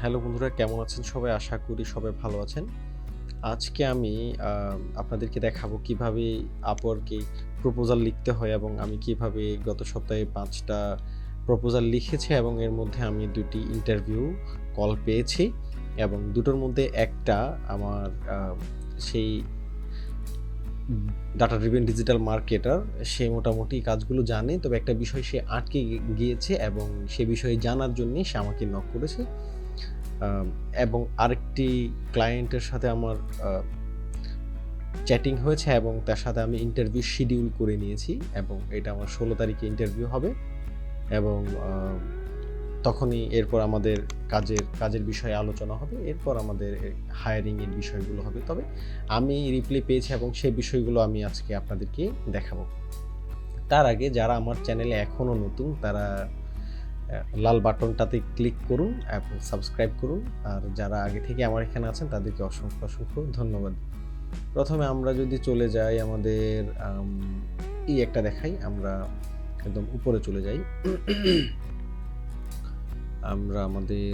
Hello বন্ধুরা, কেমন আছেন সবাই? আশা করি সবাই ভালো আছেন। আজকে আমি আপনাদেরকে দেখাবো কিভাবে Upwork-এ প্রপোজাল লিখতে হয় এবং আমি কিভাবে গত সপ্তাহে ৫ টা প্রপোজাল লিখেছি এবং এর মধ্যে আমি ২ টি ইন্টারভিউ কল পেয়েছি এবং দুটোর মধ্যে একটা আমার সেই ডাটা ড্রিভেন ডিজিটাল মার্কেটার, সে মোটামুটি কাজগুলো জানে। তবে একটা বিষয় সে আটকে গিয়েছে এবং সে বিষয়ে জানার জন্যে সে আমাকে নক করেছে। এবং আরেকটি ক্লায়েন্টের সাথে আমার চ্যাটিং হয়েছে এবং তার সাথে আমি ইন্টারভিউ শিডিউল করে নিয়েছি এবং এটা আমার ১৬ তারিখে ইন্টারভিউ হবে এবং তখনই এরপর আমাদের কাজের বিষয়ে আলোচনা হবে। এরপর আমাদের হায়ারিংয়ের বিষয়গুলো হবে। তবে আমি রিপ্লাই পেয়েছি এবং সেই বিষয়গুলো আমি আজকে আপনাদেরকে দেখাবো। তার আগে যারা আমার চ্যানেলে এখনও নতুন তারা লাল বাটনটাতে ক্লিক করুন এবং সাবস্ক্রাইব করুন। আর যারা আগে থেকে আমার এখানে আছেন তাদেরকে অসংখ্য ধন্যবাদ। প্রথমে আমরা যদি চলে যাই আমাদের একটা দেখাই, আমরা একদম উপরে চলে যাই। আমরা আমাদের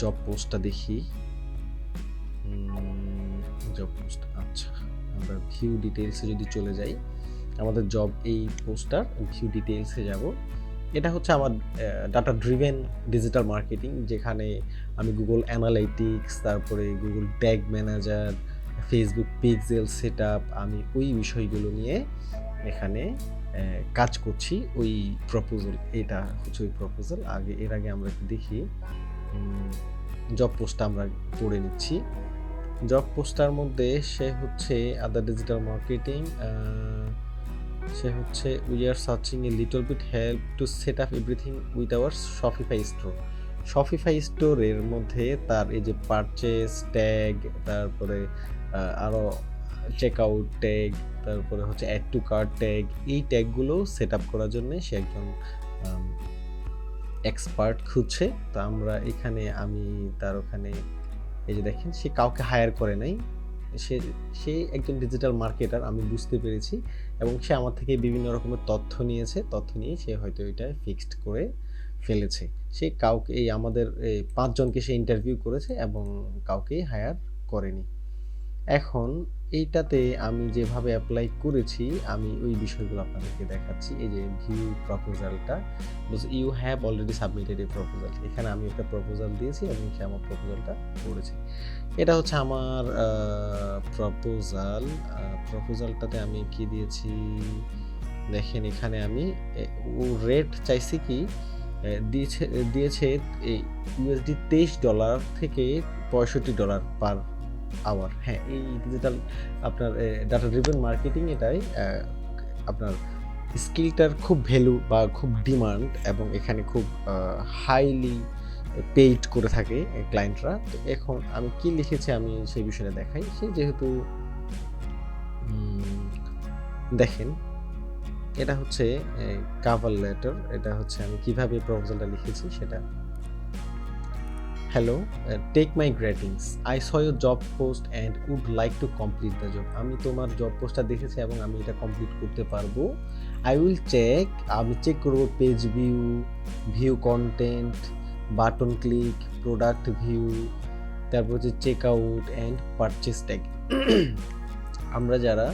জব পোস্টটা দেখি। জব পোস্ট, আচ্ছা, আমরা ভিউ ডিটেইলসে যদি চলে যাই, আমাদের জব এই পোস্টটার ভিউ ডিটেইলসে যাব। এটা হচ্ছে আমার ডাটা ড্রিভেন ডিজিটাল মার্কেটিং, যেখানে আমি গুগল অ্যানালাইটিক্স, তারপরে Google tag manager, Facebook pixel setup, আমি ওই বিষয়গুলো নিয়ে এখানে কাজ করছি। ওই প্রপোজাল, এটা হচ্ছে ওই প্রপোজাল। এর আগে আমরা একটু দেখি জব পোস্টটা আমরা পড়ে নিচ্ছি। জব পোস্টার মধ্যে সে হচ্ছে আদার ডিজিটাল মার্কেটিং, সে হচ্ছে we are searching a little bit help to set up everything with our Shopify store. Shopify স্টোরের মধ্যে তার এই যে পারচেস ট্যাগ, তারপরে আরও চেক আউট ট্যাগ, তারপরে হচ্ছে অ্যাড টু কার্ট ট্যাগ, এই ট্যাগগুলো সেট আপ করার জন্য সে একজন এক্সপার্ট খুঁজছে। তো আমরা এখানে আমি তার ওখানে এই যে দেখেন, সে কাউকে হায়ার করে নাই, সে একজন ডিজিটাল মার্কেটার, আমি বুঝতে পেরেছি। এবং সে আমার থেকে বিভিন্ন রকমের তথ্য নিয়েছে, তথ্য নিয়ে সে হয়তো এটা ফিক্সড করে ফেলেছে। সে কাউকে আমাদের ৫ জনকে সে ইন্টারভিউ করেছে এবং কাউকেই হায়ার করেনি। এখন এইটাতে আমি যেভাবে অ্যাপ্লাই করেছি, আমি ওই বিষয়গুলো আপনাদেরকে দেখাচ্ছি। এই যে ভিউ প্রপোজালটা, you have already submitted a proposal, এখানে আমি একটা প্রপোজাল দিয়েছি এবং সে আমার প্রপোজালটা করেছে। এটা হচ্ছে আমার প্রপোজালটাতে আমি কি দিয়েছি দেখেন। এখানে আমি ও রেট চাইছি কি, দিয়েছে এই ইউএসডি $23 থেকে $65 পার আওয়ার। হ্যাঁ, এই ডিজিটাল আপনার ডাটা ড্রিভেন মার্কেটিং, এটাই আপনার স্কিলটার খুব ভ্যালু বা খুব ডিমান্ড এবং এখানে খুব হাইলি পেইড করে থাকে ক্লায়েন্টরা। তো এখন আমি কি লিখেছি আমি সেই বিষয়টা দেখাই। সে যেহেতু দেখেন, এটা হচ্ছে কাভার লেটার, এটা হচ্ছে আমি কিভাবে প্রপোজালটা লিখেছি সেটা। Hello, take my greetings, I saw your job post and would like to complete the job. আমি তোমার জব পোস্টটা দেখেছি এবং আমি এটা কমপ্লিট করতে পারবো। আই উইল চেক, আমি চেক করবো page view, view content, button click, product view, তারপর হচ্ছে check out and purchase tag. আমরা যারা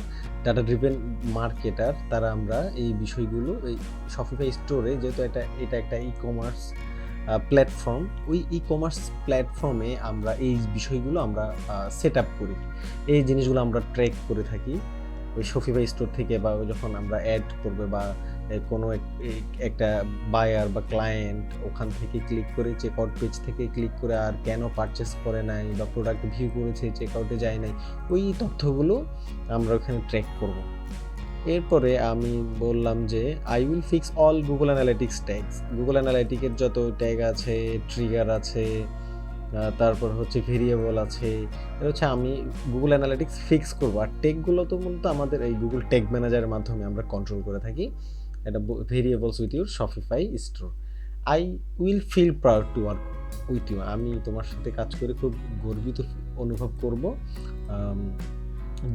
ডাটা ড্রিভেন মার্কেটার, তারা আমরা এই বিষয়গুলো এই শপিফাই স্টোরে, যেহেতু এটা একটা ই কমার্স প্ল্যাটফর্ম, ওই ই কমার্স প্ল্যাটফর্মে আমরা এই বিষয়গুলো আমরা সেট আপ করি, এই জিনিসগুলো আমরা ট্র্যাক করে থাকি ওই শপিফাই স্টোর থেকে। বা যখন আমরা অ্যাড করবে বা কোনো একটা বায়ার বা ক্লায়েন্ট ওখান থেকে ক্লিক করে, চেক আউট পেজ থেকে ক্লিক করে আর কেন পারচেস করে নাই বা প্রোডাক্ট ভিউ করেছে চেক আউটে যায় নাই, ওই তথ্যগুলো আমরা ওখানে ট্র্যাক করব। এরপরে আমি বললাম যে I will fix all Google analytics tags. Google অ্যানালাইটিকের যত ট্যাগ আছে, ট্রিগার আছে, তারপর হচ্ছে ভেরিয়েবল আছে, এটা হচ্ছে আমি গুগল অ্যানালাইটিক্স ফিক্স করবো। আর ট্যাগগুলো তো মূলত আমাদের এই গুগল ট্যাগ ম্যানেজারের মাধ্যমে আমরা কন্ট্রোল করে থাকি। এটা variables with your Shopify store. I will feel proud to work with you, আমি তোমার সাথে কাজ করে খুব গর্বিত অনুভব করব।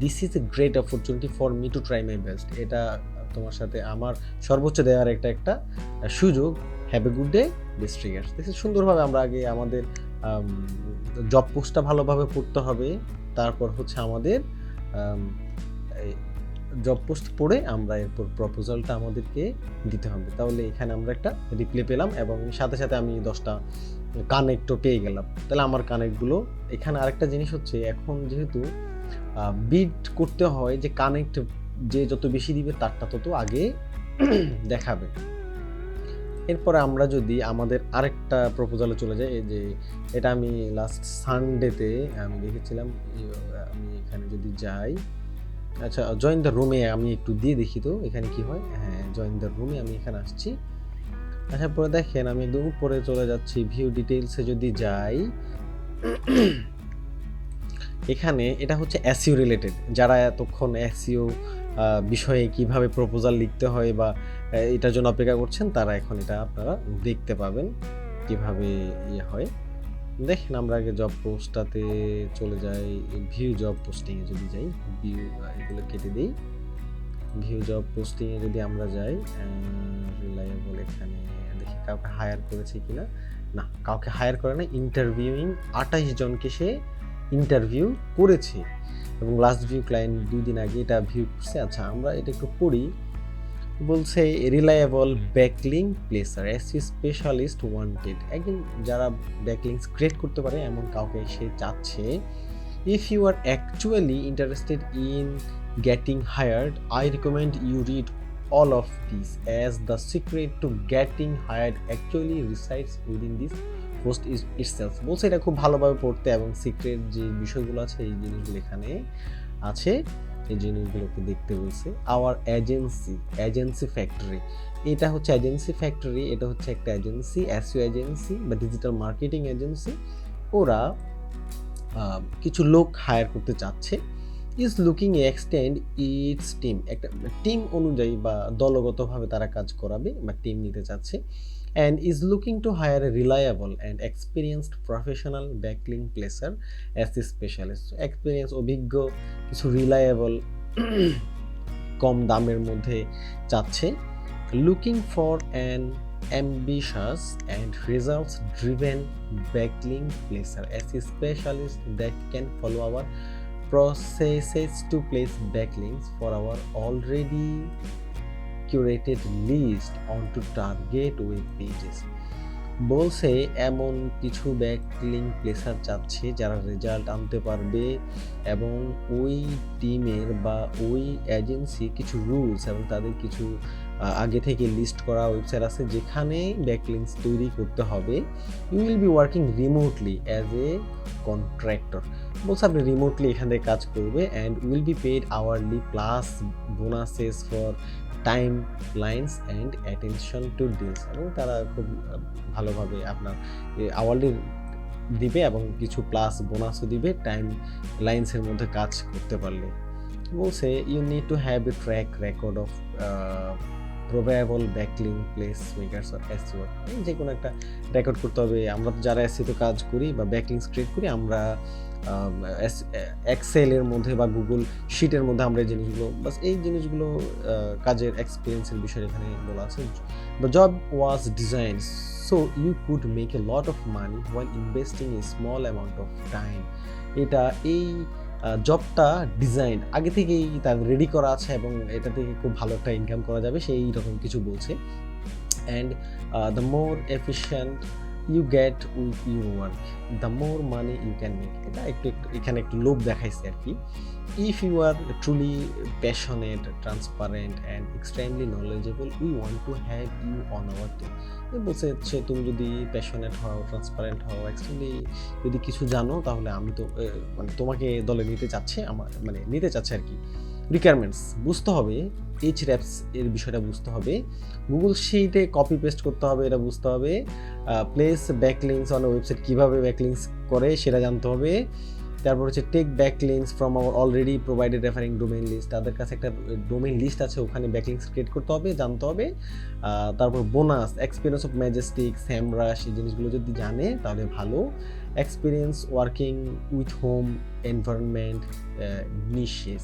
This is a great opportunity for me to try my best, এটা তোমার সাথে আমার সর্বোচ্চ দেওয়ার একটা সুযোগ। Have a good day, this triggers. সুন্দরভাবে আমরা আগে আমাদের জব পোস্টটা ভালোভাবে পড়তে হবে, তারপর হচ্ছে আমাদের জব পোস্ট পড়ে আমরা এরপর প্রপোজালটা আমাদেরকে দিতে হবে। তাহলে এখানে আমরা একটা রিপ্লাই পেলাম এবং সাথে সাথে আমি 10টা কানেক্টও পেয়ে গেলাম। তাহলে আমার কানেক্টগুলো এখানে আরেকটা জিনিস হচ্ছে, এখন যেহেতু বিড করতে হয় যে কানেক্ট যে যত বেশি দিবে তারটা তত আগে দেখাবে। এরপরে আমরা যদি আমাদের আরেকটা প্রপোজালে চলে যাই, এই যে এটা আমি লাস্ট সানডেতে আমি দেখেছিলাম, আমি এখানে যদি যাই, আচ্ছা জয়েন দ্য রুমে আমি একটু দিয়ে দেখি তো এখানে কি হয়। হ্যাঁ, জয়েন দ্য রুমে আমি এখানে আসছি। আসার পরে দেখেন আমি একদম উপরে চলে যাচ্ছি, ভিউ ডিটেইলসে যদি যাই, এখানে এটা হচ্ছে এসইও রিলেটেড। যারা এতক্ষণ এসইও বিষয়ে কিভাবে প্রপোজাল লিখতে হয় বা এটার জন্য অপেক্ষা করছেন, তারা এখন এটা আপনারা দেখতে পাবেন কিভাবে ইয়ে হয়। দেখেন আমরা আগে জব পোস্টটাতে চলে যাই, ভিউ জব পোস্টিংয়ে যদি যাই, ভিউ এগুলো কেটে দিই, ভিউ জব পোস্টিংয়ে যদি আমরা যাই, রিলায়েবল এখানে দেখি কাউকে হায়ার করেছে কিনা, না কাউকে হায়ার করে না, ইন্টারভিউইং 28 জনকে সে ইন্টারভিউ করেছে এবং লাস্ট ভিউ ক্লায়েন্ট 2 দিন আগে এটা ভিউ করছে। আচ্ছা আমরা এটা একটু পড়ি, বলছে reliable backlink placer SEO specialist wanted, একজন যারা ব্যাকলিংস ক্রিয়েট করতে পারে এমন কাউকে সে চাচ্ছে। If you are actually interested in getting hired, I recommend you read all of these, as the secret to getting hired actually resides within this post itself. বলছে এটা খুব ভালোভাবে পড়তে এবং সিক্রেট যে বিষয়গুলো আছে এই জিনিসগুলো এখানে আছে, এই জিনিসগুলোকে দেখতে বলছে। আওয়ার এজেন্সি ফ্যাক্টরি, এটা হচ্ছে এজেন্সি ফ্যাক্টরি, এটা হচ্ছে একটা এজেন্সি, এসইও এজেন্সি বা ডিজিটাল মার্কেটিং এজেন্সি। ওরা কিছু লোক হায়ার করতে চাচ্ছে। Is looking extend it's team, একটা টিম অনুযায়ী বা দলগতভাবে তারা কাজ করাবে বা টিম নিতে চাচ্ছে। And is looking to hire a reliable and experienced professional backlink placer as a specialist. Experience অভিজ্ঞ কিছু রিলায়েবল কম দামের মধ্যে চাচ্ছে। Looking for an ambitious and results driven backlink placer as a specialist that can follow our processes to place backlinks for our already curated list onto target web pages. বলছে এমন কিছু backlink placer চাচ্ছে যারা result আনতে পারবে এবং ওই টিমের বা ওই এজেন্সি কিছু রুলস এবং তাদের কিছু আগে থেকে লিস্ট করা ওয়েবসাইট আছে যেখানে ব্যাকলিঙ্কস তৈরি করতে হবে। You will be working remotely as a contractor, বলছে আপনি রিমোটলি এখান থেকে কাজ করবে and will be paid hourly plus bonuses for timelines and attention to deals, এবং তারা খুব ভালোভাবে আপনার আওয়ারলি দিবে এবং কিছু প্লাস বোনাসও দিবে টাইম লাইন্সের মধ্যে কাজ করতে পারলে। বলছে you need to have a track record of probable backlink place makers or SEO, যে কোনো একটা রেকর্ড করতে হবে। আমরা যারা এসইওতে কাজ করি বা ব্যাকলিংস ক্রিয়েট করি, আমরা এক্সেলের মধ্যে বা গুগল শিটের মধ্যে আমরা এই জিনিসগুলো বাস এই জিনিসগুলো কাজের এক্সপিরিয়েন্সের বিষয়ে এখানে বলা আছে। The job was design so you could make a lot of money while investing a small amount of time. এটা এই জবটা ডিজাইন আগে থেকেই তার রেডি করা আছে এবং এটা থেকে খুব ভালো একটা ইনকাম করা যাবে, সেই রকম কিছু বলছে। And the more efficient you get with your work, the more money you can make. এটা একটু এখানে একটু লোভ দেখাইছে আর কি। If you are truly passionate, transparent and extremely knowledgeable, we want to have you on our team. বলছে হচ্ছে তুমি যদি প্যাশনেট হও, ট্রান্সপারেন্ট হও, এক্সট্রিমলি যদি কিছু জানো, তাহলে আমি তো মানে তোমাকে দলে নিতে চাচ্ছে, আমার মানে নিতে চাচ্ছে আর কি। রিকোয়ারমেন্টস বুঝতে হবে, এইচ র্যাপস এর বিষয়টা বুঝতে হবে, গুগল শিটে কপি পেস্ট করতে হবে এটা বুঝতে হবে, প্লেস ব্যাকলিংস অন ওয়েবসাইট কীভাবে ব্যাকলিংস করে সেটা জানতে হবে। তারপর হচ্ছে take backlinks from our already provided referring domain list, তাদের কাছে একটা ডোমেইন লিস্ট আছে, ওখানে ব্যাকলিংস ক্রিয়েট করতে হবে, জানতে হবে। তারপর বোনাস, এক্সপিরিয়েন্স অফ ম্যাজেস্টিক, স্যামরাশ, এই জিনিসগুলো যদি জানে তাহলে ভালো। Experience working with home environment নিশেস,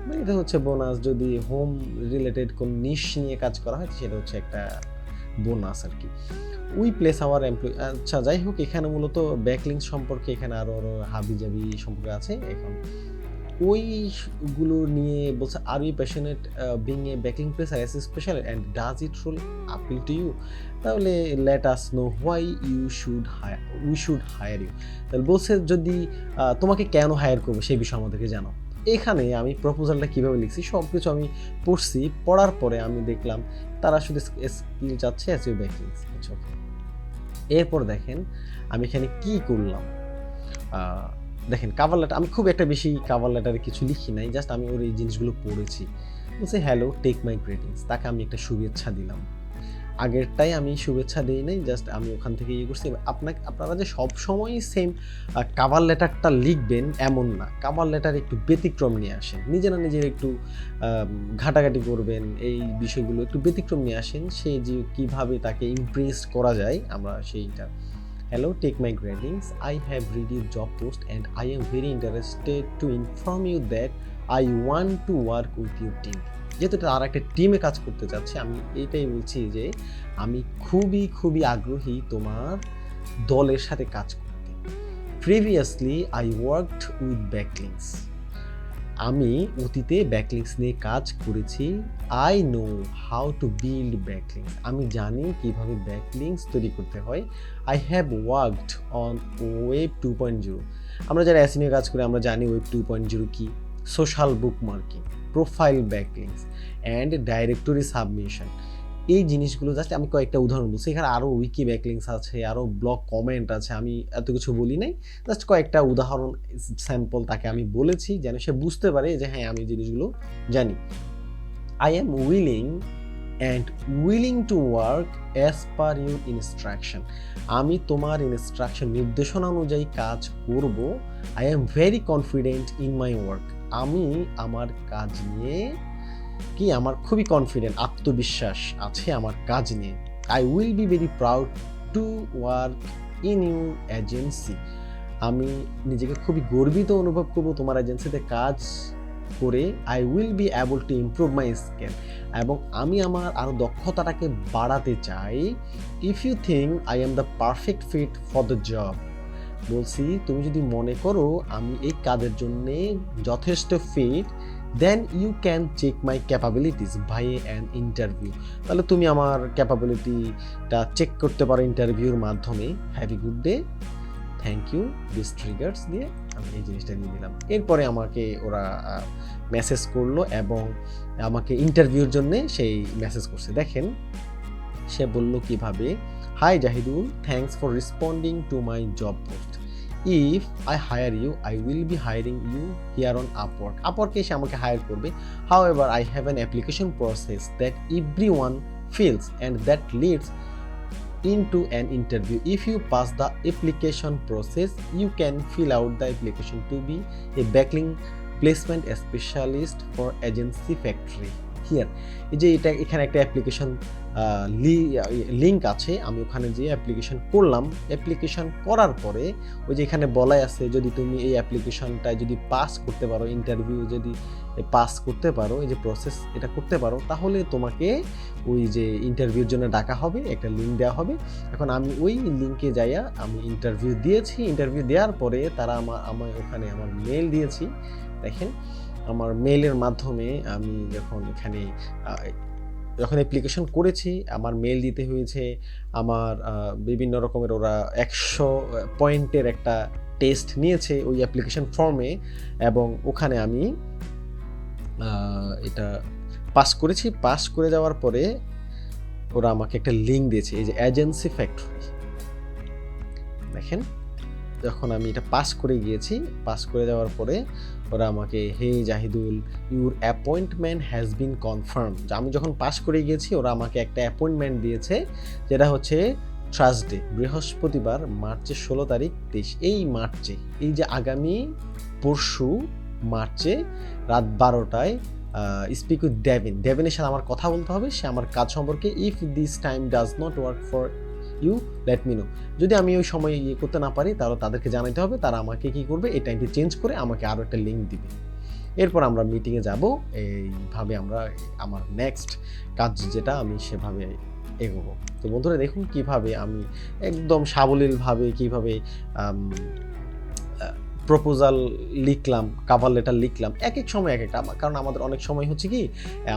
মানে এটা হচ্ছে বোনাস। যদি হোম রিলেটেড কোন নিশ নিয়ে কাজ করা হয় সেটা হচ্ছে একটা বোনাস আর কি। উই প্লেস আওয়ার এমপ্লয়ি, আচ্ছা যাই হোক, এখানে মূলত ব্যাকলিংস সম্পর্কে এখানে আরও হাবিজাবি সম্পর্কে আছে। এখন ওইগুলো নিয়ে বলছে, are you passionate being a backlink placer as special and does it role appeal to you, তাহলে let us know why we should higher you. তাহলে বলছে যদি তোমাকে কেন হায়ার করবো সেই বিষয়ে আমাদেরকে জানাও। এখানে আমি প্রপোজালটা কীভাবে লিখছি সব কিছু আমি পড়ছি, পড়ার পরে আমি দেখলাম তারা শুধু স্কিল চাচ্ছে অ্যাজ ইউ ব্যাকলিংস। আচ্ছা ওকে, এরপর দেখেন আমি এখানে কি করলাম। দেখেন কাভার লেটার, আমি খুব একটা বেশি কাভার লেটারে কিছু লিখি নাই, জাস্ট আমি ওর এই জিনিসগুলো পড়েছি। বলছে হ্যালো টেক মাই গ্রিটিংস, তাকে আমি একটা শুভেচ্ছা দিলাম। আগেরটাই আমি শুভেচ্ছা দিই নাই, জাস্ট আমি ওখান থেকে ইয়ে করছি। আপনারা যে সব সময়ই সেম কাভার লেটারটা লিখবেন এমন না, কাভার লেটার একটু ব্যতিক্রম নিয়ে আসেন, নিজেরা নিজের একটু ঘাটাঘাটি করবেন, এই বিষয়গুলো একটু ব্যতিক্রম নিয়ে আসেন, সে যে কীভাবে তাকে ইমপ্রেস করা যায় আমরা সেইটা। Hello, take my greetings. I have read your job post and I am very interested to inform you that I want to work with your team. যেহেতু তারা একটা টিমে কাজ করতে চাচ্ছে, আমি এইটাই বলছি যে আমি খুবই আগ্রহী তোমার দলের সাথে কাজ করতে। Previously, I worked with backlinks. আমি অতীতে ব্যাকলিংস নিয়ে কাজ করেছি। I know how to build backlinks, আমি জানি কীভাবে ব্যাকলিংস তৈরি করতে হয়। I have worked on web 2.0, আমরা যারা এসি নিয়ে কাজ করি আমরা জানি ওয়েব 2.0 কি। Social book marking, profile backlinks and directory submission, এই জিনিসগুলো জাস্ট আমি কয়েকটা উদাহরণ বলছি। এখানে আরও উইকি ব্যাকলিংস আছে, আরও ব্লগ কমেন্ট আছে, আমি এত কিছু বলি নাই, জাস্ট কয়েকটা উদাহরণ স্যাম্পল তাকে আমি বলেছি যেন সে বুঝতে পারে যে হ্যাঁ আমি জিনিসগুলো জানি। I am willing to work as per your instruction, আমি তোমার ইনস্ট্রাকশন নির্দেশনা অনুযায়ী কাজ করব। I am very confident in my work, আমি আমার কাজ নিয়ে আমার খুবই কনফিডেন্ট, আত্মবিশ্বাস আছে আমার কাজ নিয়ে। I will be very proud to work in your agency, আমি নিজেকে খুবই গর্বিত অনুভব করবো তোমার এজেন্সিতে কাজ করে। I will be able to improve my skill, এবং আমি আমার আরও দক্ষতাটাকে বাড়াতে চাই। If you think I am the perfect fit for the job, বলছি তুমি যদি মনে করো আমি এই কাজের জন্যে যথেষ্ট fit, then you can check my capabilities by an interview, তাহলে তুমি আমার ক্যাপাবিলিটিটা চেক করতে পারো ইন্টারভিউর মাধ্যমে। Have a good day, thank you, this triggers দিয়ে আমি এই জিনিসটা নিয়ে নিলাম। এরপরে আমাকে ওরা মেসেজ করলো এবং আমাকে ইন্টারভিউর জন্যে সেই মেসেজ করছে। দেখেন সে বলল কিভাবে, hi Zahidul, thanks for responding to my job post. If I hire you I will be hiring you here on Upwork, আপওয়ার্কে এসে আমাকে হায়ার করবে। However I have an application process that everyone fills and that leads into an interview. If you pass the application process, you can fill out the application to be a backlink placement specialist for agency factory here. এই যে এটা এখানে একটা application link আছে, আমি ওখানে যে application করলাম, অ্যাপ্লিকেশন করার পরে ওই যে এখানে বলাই আছে যদি তুমি এই অ্যাপ্লিকেশনটা যদি পাস করতে পারো, ইন্টারভিউ যদি পাস করতে পারো, এই যে প্রসেস এটা করতে পারো, তাহলে তোমাকে ওই যে ইন্টারভিউর জন্য ডাকা হবে, একটা লিঙ্ক দেওয়া হবে। এখন আমি ওই লিঙ্কে যাইয়া আমি ইন্টারভিউ দিয়েছি। ইন্টারভিউ দেওয়ার পরে তারা আমার ওখানে আমার মেল দিয়েছি। দেখেন আমার মেলের মাধ্যমে আমি যখন অ্যাপ্লিকেশন করেছি, আমার মেল দিতে হয়েছে, আমার বিভিন্ন রকমের ওরা 100 পয়েন্টের একটা টেস্ট নিয়েছে ওই অ্যাপ্লিকেশন ফর্মে, এবং ওখানে আমি এটা পাস করেছি। পাস করে যাওয়ার পরে ওরা আমাকে একটা লিঙ্ক দিয়েছে, এই যে এজেন্সি ফ্যাক্টরি। দেখেন যখন আমি এটা পাস করে গিয়েছি, পাস করে যাওয়ার পরে ওরা আমাকে, hey Zahidul, your appointment has been confirm. আমি যখন পাস করে গিয়েছি ওরা আমাকে একটা অ্যাপয়েন্টমেন্ট দিয়েছে, যেটা হচ্ছে থার্সডে, বৃহস্পতিবার, মার্চের 16 তারিখ 23, এই মার্চে, এই যে আগামী পরশু মার্চে রাত 12টায় স্পিক উইথ ডেভিনের সাথে আমার কথা বলতে হবে, সে আমার কাজ সম্পর্কে। If this time does not work for you let me know, যদি আমি ওই সময় করতে না পারি তাহলে তাদেরকে জানাতে হবে, তারা আমাকে কি করবে, এই টাইমটি চেঞ্জ করে আমাকে আরও একটা লিঙ্ক দিবে। এরপর আমরা মিটিংয়ে যাব। এইভাবে আমরা আমার নেক্সট কাজ যেটা আমি সেভাবে এগোবো। তো বন্ধুরা দেখুন কিভাবে আমি একদম সাবলীলভাবে কিভাবে আম আ প্রপোজাল লিখলাম, কভার লেটার লিখলাম। একেক সময় একেকটা কারণ আমাদের অনেক সময় হচ্ছে কি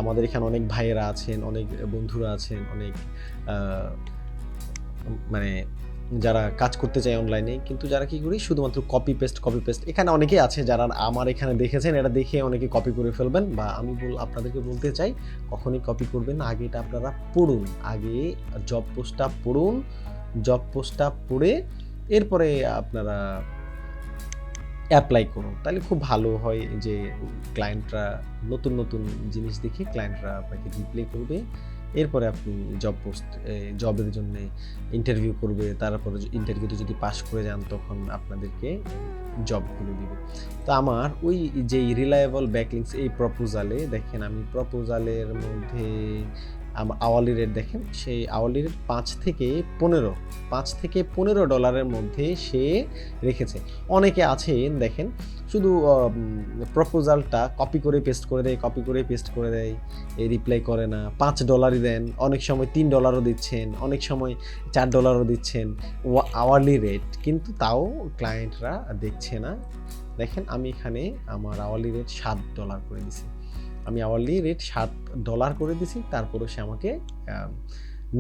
আমাদের এখানে অনেক ভাইয়েরা আছেন, অনেক বন্ধুরা আছেন, অনেক আ মানে যারা কাজ করতে চায় অনলাইনে কিন্তু যারা কি করি শুধুমাত্র কপি পেস্ট এখানে অনেকেই আছে যারা আমার এখানে দেখেছেন এটা দেখে অনেকে কপি করে ফেলবেন বা আমি আপনাদেরকে বলতে চাই কখনই কপি করবেন না। আগে এটা আপনারা পড়ুন। আগে জব পোস্টটা পড়ুন। জব পোস্টটা পড়ে এরপরে আপনারা এপ্লাই করুন। তাহলে খুব ভালো হয় যে ক্লায়েন্টরা নতুন জিনিস দেখে ক্লায়েন্টরা আপনাকে রিপ্লাই করবে। এরপরে আপনি জবের জন্যে ইন্টারভিউ করবে। তারপরে ইন্টারভিউতে যদি পাস করে যান তখন আপনাদেরকে জবগুলো দিবে। তো আমার ওই যেই রিলায়েবল ব্যাকলিংকস এই প্রপোজালে দেখেন আমি প্রপোজালের মধ্যে আওয়ারলি রেট দেখেন সেই আওয়ারলি রেট $5 থেকে $15 মধ্যে সে রেখেছে। অনেকে আছেন দেখেন শুধু প্রপোজালটা কপি করে পেস্ট করে দেয়, রিপ্লাই করে না। $5 দেন, অনেক সময় $3 দিচ্ছেন, অনেক সময় $4 দিচ্ছেন আওয়ারলি রেট কিন্তু তাও ক্লায়েন্টরা দেখছে না। দেখেন আমি এখানে আমার আওয়ারলি রেট $7 করে দিছি। আমি আওয়ারলি রেট $7 করে দিছি। তারপরেও সে আমাকে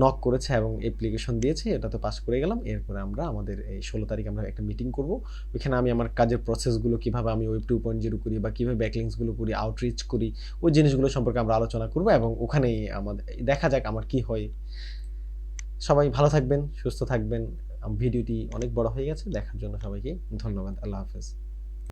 নক করেছে এবং অ্যাপ্লিকেশন দিয়েছে। এটাতে পাস করে গেলাম। এরপরে আমরা আমাদের এই ১৬ তারিখে আমরা একটা মিটিং করব। ওইখানে আমি আমার কাজের প্রসেসগুলো কিভাবে আমি ওয়েব 2.0 করি বা কিভাবে ব্যাকলিংকস গুলো করি, আউটরিচ করি, ওই জিনিসগুলো সম্পর্কে আমরা আলোচনা করব এবং ওখানেই দেখা যাক আমার কি হয়। সবাই ভালো থাকবেন, সুস্থ থাকবেন। ভিডিওটি অনেক বড় হয়ে গেছে। দেখার জন্য সবাইকে ধন্যবাদ। আল্লাহ হাফেজ।